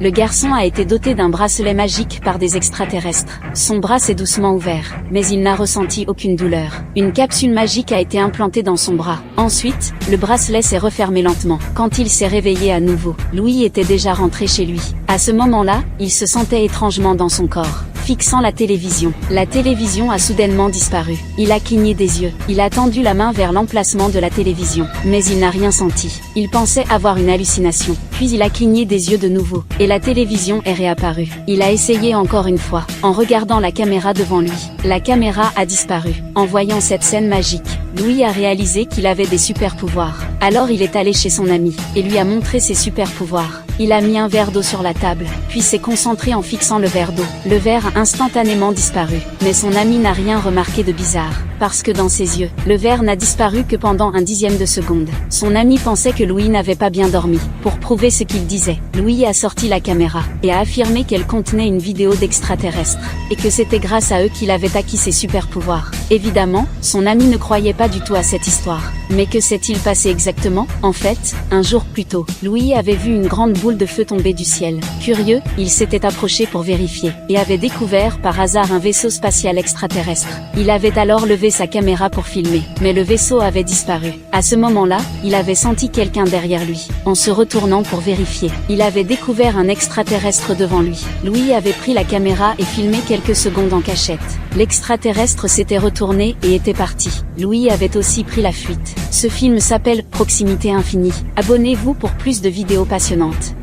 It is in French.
Le garçon a été doté d'un bracelet magique par des extraterrestres. Son bras s'est doucement ouvert, mais il n'a ressenti aucune douleur. Une capsule magique a été implantée dans son bras. Ensuite, le bracelet s'est refermé lentement. Quand il s'est réveillé à nouveau, Louis était déjà rentré chez lui. À ce moment-là, il se sentait étrangement dans son corps. Fixant la télévision. La télévision a soudainement disparu. Il a cligné des yeux. Il a tendu la main vers l'emplacement de la télévision. Mais il n'a rien senti. Il pensait avoir une hallucination. Puis il a cligné des yeux de nouveau. Et la télévision est réapparue. Il a essayé encore une fois. En regardant la caméra devant lui. La caméra a disparu. En voyant cette scène magique, Louis a réalisé qu'il avait des super pouvoirs. Alors il est allé chez son ami. Et lui a montré ses super pouvoirs. Il a mis un verre d'eau sur la table, puis s'est concentré en fixant le verre d'eau. Le verre a instantanément disparu, mais son ami n'a rien remarqué de bizarre, parce que dans ses yeux, le verre n'a disparu que pendant un dixième de seconde. Son ami pensait que Louis n'avait pas bien dormi. Pour prouver ce qu'il disait, Louis a sorti la caméra, et a affirmé qu'elle contenait une vidéo d'extraterrestres, et que c'était grâce à eux qu'il avait acquis ses super pouvoirs. Évidemment, son ami ne croyait pas du tout à cette histoire. Mais que s'est-il passé exactement? En fait, un jour plus tôt, Louis avait vu une grande boule de feu tomber du ciel. Curieux, il s'était approché pour vérifier, et avait découvert par hasard un vaisseau spatial extraterrestre. Il avait alors levé sa caméra pour filmer, mais le vaisseau avait disparu. À ce moment-là, il avait senti quelqu'un derrière lui. En se retournant pour vérifier, il avait découvert un extraterrestre devant lui. Louis avait pris la caméra et filmé quelques secondes en cachette. L'extraterrestre s'était retourné et était parti. Louis avait aussi pris la fuite. Ce film s'appelle Proximité Infinie. Abonnez-vous pour plus de vidéos passionnantes.